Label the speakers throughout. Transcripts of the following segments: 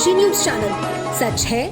Speaker 1: Kashi news channel, सच है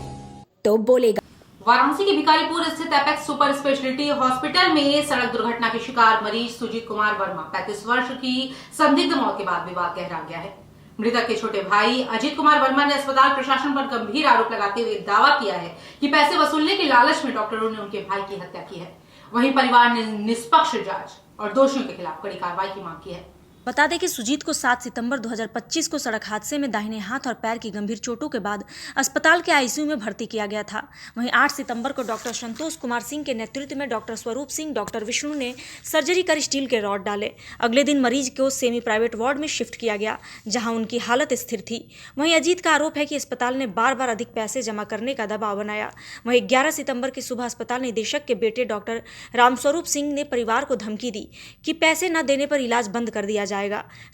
Speaker 1: तो बोलेगा।
Speaker 2: वाराणसी के भिखारीपुर स्थित एपेक्स सुपर स्पेशलिटी हॉस्पिटल में सड़क दुर्घटना के शिकार मरीज सुजीत कुमार वर्मा 35 वर्ष की संदिग्ध मौत के बाद विवाद गहरा गया है। मृतक के छोटे भाई अजीत कुमार वर्मा ने अस्पताल प्रशासन पर गंभीर आरोप लगाते हुए दावा किया है कि पैसे वसूलने के लालच में डॉक्टरों ने उनके भाई की हत्या की है। वहीं परिवार ने निष्पक्ष जांच और दोषियों के खिलाफ कड़ी कार्रवाई की मांग की है।
Speaker 3: बता दें कि सुजीत को 7 सितंबर 2025 को सड़क हादसे में दाहिने हाथ और पैर की गंभीर चोटों के बाद अस्पताल के आईसीयू में भर्ती किया गया था। वहीं 8 सितंबर को डॉक्टर संतोष कुमार सिंह के नेतृत्व में डॉक्टर स्वरूप सिंह, डॉक्टर विष्णु ने सर्जरी कर स्टील के रॉड डाले। अगले दिन मरीज को सेमी प्राइवेट वार्ड में शिफ्ट किया गया, जहां उनकी हालत स्थिर थी। वहीं अजीत का आरोप है कि अस्पताल ने बार बार अधिक पैसे जमा करने का दबाव बनाया। वहीं 11 सितंबर की सुबह अस्पताल निदेशक के बेटे डॉक्टर रामस्वरूप सिंह ने परिवार को धमकी दी कि पैसे न देने पर इलाज बंद कर दिया जाएगा।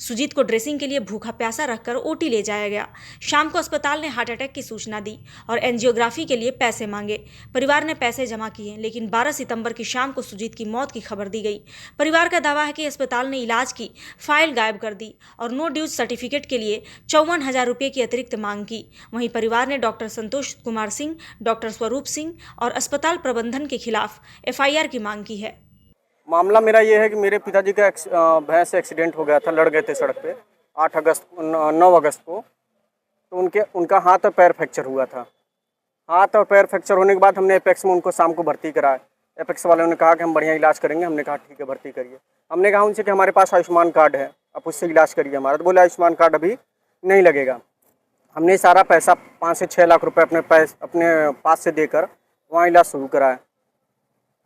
Speaker 3: सुजीत को ड्रेसिंग के लिए भूखा प्यासा रखकर ओटी ले जाया गया। शाम को अस्पताल ने हार्ट अटैक की सूचना दी और एंजियोग्राफी के लिए पैसे मांगे। परिवार ने पैसे जमा किए, लेकिन 12 सितंबर की शाम को सुजीत की मौत की खबर दी गई। परिवार का दावा है कि अस्पताल ने इलाज की फाइल गायब कर दी और नो ड्यूज सर्टिफिकेट के लिए 54,000 रुपये की अतिरिक्त मांग की। वहीं परिवार ने डॉक्टर संतोष कुमार सिंह, डॉक्टर स्वरूप सिंह और अस्पताल प्रबंधन के खिलाफ FIR की मांग की है।
Speaker 4: मामला मेरा ये है कि मेरे पिताजी का भैंस से एक्सीडेंट हो गया था, लड़ गए थे सड़क पे 9 अगस्त को। तो उनका हाथ और पैर फ्रैक्चर हुआ था। हाथ और पैर फ्रैक्चर होने के बाद हमने एपेक्स में उनको शाम को भर्ती कराया। एपेक्स वालों ने कहा कि हम बढ़िया इलाज करेंगे। हमने कहा ठीक है, भर्ती करिए। हमने कहा उनसे कि हमारे पास आयुष्मान कार्ड है, आप उससे इलाज करिए हमारा। तो बोले आयुष्मान कार्ड अभी नहीं लगेगा। हमने सारा पैसा 5 से 6 लाख रुपये अपने पास से देकर वहाँ इलाज शुरू कराया।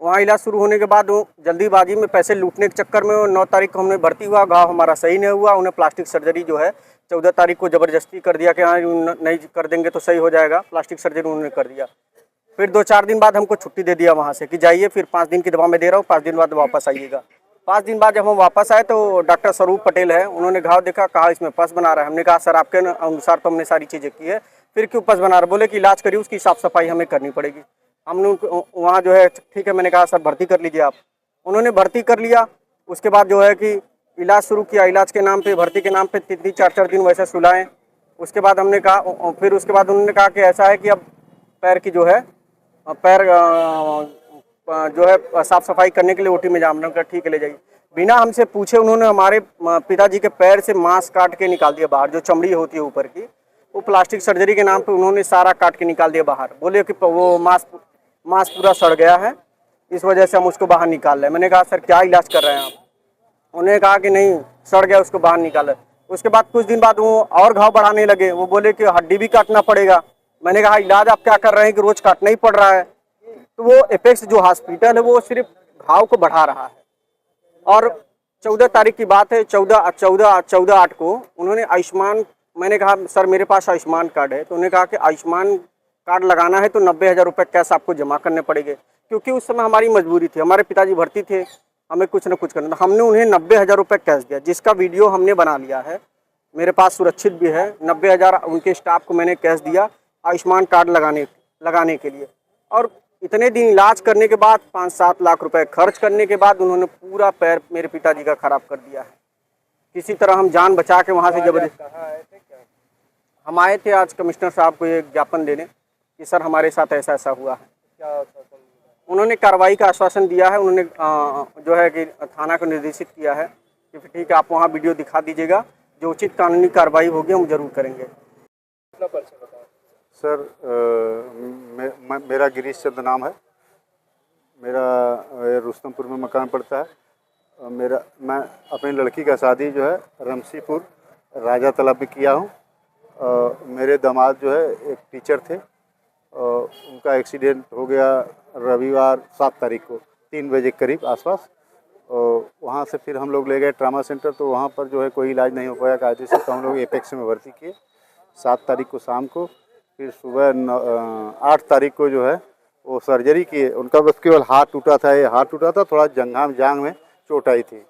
Speaker 4: वहाँ इलाज शुरू होने के बाद वो जल्दीबाजी में पैसे लूटने के चक्कर में 9 तारीख को हमने भर्ती हुआ। घाव हमारा सही नहीं हुआ। उन्हें प्लास्टिक सर्जरी जो है 14 तारीख को ज़बरदस्ती कर दिया कि हाँ नहीं कर देंगे तो सही हो जाएगा। प्लास्टिक सर्जरी उन्होंने कर दिया। फिर 2-4 दिन बाद हमको छुट्टी दे दिया वहाँ से कि जाइए, फिर 5 दिन की दवा मैं दे रहा हूँ, 5 दिन बाद वापस आइएगा। 5 दिन बाद जब हम वापस आए तो डॉक्टर स्वरूप पटेल है, उन्होंने घाव देखा, कहा इसमें पस बना रहा है। हमने कहा सर आपके अनुसार तो हमने सारी चीज़ें की है, फिर क्यों पस बना रहा? बोले कि इलाज करिए, उसकी साफ़ सफाई हमें करनी पड़ेगी। हमने वहाँ जो है ठीक है, मैंने कहा सर भर्ती कर लीजिए आप। उन्होंने भर्ती कर लिया। उसके बाद जो है कि इलाज शुरू किया। इलाज के नाम पे, भर्ती के नाम पे 3-4 दिन वैसे सुलाएं। उसके बाद हमने कहा, फिर उसके बाद उन्होंने कहा कि ऐसा है कि अब पैर की जो है साफ़ सफाई करने के लिए ओटी में जाना। हमने कहा ठीक है, ले जाइए। बिना हमसे पूछे उन्होंने हमारे पिताजी के पैर से मांस काट के निकाल दिया बाहर। जो चमड़ी होती है ऊपर की, वो प्लास्टिक सर्जरी के नाम पे उन्होंने सारा काट के निकाल दिया बाहर। बोले कि वो मांस पूरा सड़ गया है, इस वजह से हम उसको बाहर निकाल रहे हैं। मैंने कहा सर क्या इलाज कर रहे हैं आप? उन्होंने कहा कि नहीं, सड़ गया, उसको बाहर निकाला। उसके बाद कुछ दिन बाद वो और घाव बढ़ाने लगे। वो बोले कि हड्डी भी काटना पड़ेगा। मैंने कहा इलाज आप क्या कर रहे हैं कि रोज काटना ही पड़ रहा है? तो वो एपेक्स जो हॉस्पिटल है वो सिर्फ घाव को बढ़ा रहा है। और 14 तारीख की बात है, 14/8 को उन्होंने आयुष्मान, मैंने कहा सर मेरे पास आयुष्मान कार्ड है। तो उन्होंने कहा कि आयुष्मान कार्ड लगाना है तो 90,000 रुपये कैश आपको जमा करने पड़ेंगे, क्योंकि उस समय हमारी मजबूरी थी, हमारे पिताजी भर्ती थे, हमें कुछ न कुछ करना था। हमने उन्हें 90,000 रुपये कैश दिया, जिसका वीडियो हमने बना लिया है, मेरे पास सुरक्षित भी है। 90,000 उनके स्टाफ को मैंने कैश दिया आयुष्मान कार्ड लगाने के लिए। और इतने दिन इलाज करने के बाद 5-7 लाख रुपए खर्च करने के बाद उन्होंने पूरा पैर मेरे पिताजी का खराब कर दिया है। किसी तरह हम जान बचा के वहाँ से जबरदस्ती हम आए थे आज कमिश्नर साहब को ये ज्ञापन देने कि सर हमारे साथ ऐसा ऐसा हुआ है। क्या आश्वासन? उन्होंने कार्रवाई का आश्वासन दिया है। उन्होंने जो है कि थाना को निर्देशित किया है कि ठीक है आप वहाँ वीडियो दिखा दीजिएगा, जो उचित कानूनी कार्रवाई होगी हम जरूर करेंगे।
Speaker 5: सर मेरा गिरीश चंद्र नाम है। मेरा रुस्तमपुर में मकान पड़ता है। मैं अपनी लड़की का शादी जो है रमसीपुर राजा तालाब में किया हूँ। मेरे दामाद जो है एक टीचर थे, उनका एक्सीडेंट हो गया रविवार 7 तारीख को 3 बजे करीब आसपास। वहाँ से फिर हम लोग ले गए ट्रामा सेंटर, तो वहाँ पर जो है कोई इलाज नहीं हो पाया कायदे से, तो हम लोग एपेक्स में भर्ती किए 7 तारीख को शाम को। फिर सुबह 8 तारीख को जो है वो सर्जरी किए। उनका बस केवल हाथ टूटा था, ये हाथ टूटा था, थोड़ा जांघ में चोट आई थी।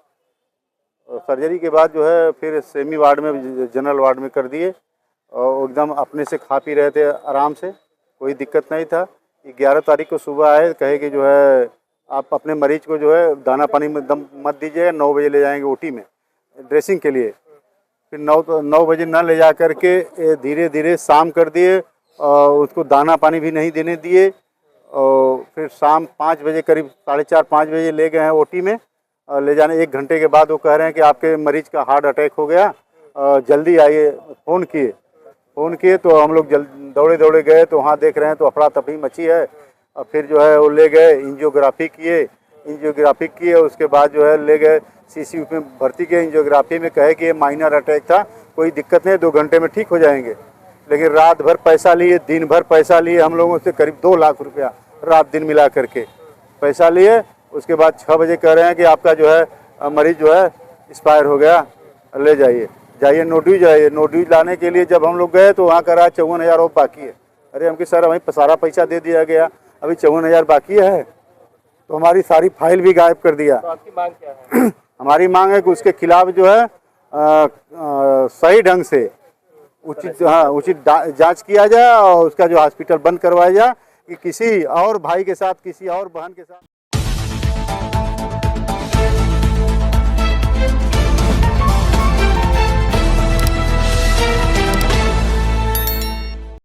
Speaker 5: और सर्जरी के बाद जो है फिर सेमी वार्ड में, जनरल वार्ड में कर दिए और एकदम अपने से खा पी रहे थे आराम से, कोई दिक्कत नहीं था। 11 तारीख को सुबह आए, कहे कि जो है आप अपने मरीज को जो है दाना पानी में दम मत दीजिएगा, 9 बजे ले जाएंगे ओटी में ड्रेसिंग के लिए। फिर 9 बजे न ले जा करके धीरे धीरे शाम कर दिए, उसको दाना पानी भी नहीं देने दिए। और फिर शाम 5 बजे करीब 4:30-5 बजे ले गए हैं ओटी में। ले जाने 1 घंटे के बाद वो कह रहे हैं कि आपके मरीज का हार्ट अटैक हो गया, जल्दी आइए। फ़ोन किए तो हम लोग दौड़े दौड़े गए तो वहाँ देख रहे हैं तो अफरा तफरी मची है। और फिर जो है वो ले गए, एंजियोग्राफी किए, उसके बाद जो है ले गए सीसीयू में भर्ती किए। एंजियोग्राफी में कहे कि ये माइनर अटैक था, कोई दिक्कत नहीं, 2 घंटे में ठीक हो जाएंगे। लेकिन रात भर पैसा लिए, दिन भर पैसा लिए हम लोगों से, करीब 2 लाख रुपया रात दिन मिला करके पैसा लिए। उसके बाद 6 बजे कह रहे हैं कि आपका जो है मरीज जो है एक्सपायर हो गया, ले जाइए नोड्यूज लाने के लिए जब हम लोग गए तो वहाँ कहा 54,000 और बाकी है। अरे हमके सर हमें सारा पैसा दे दिया गया, अभी 54,000 बाकी है, तो हमारी सारी फाइल भी गायब कर दिया। तो आपकी मांग क्या है? हमारी मांग है कि उसके खिलाफ जो है सही ढंग से उचित जांच किया जाए और उसका जो हॉस्पिटल बंद करवाया जाए कि किसी और भाई के साथ, किसी और बहन के साथ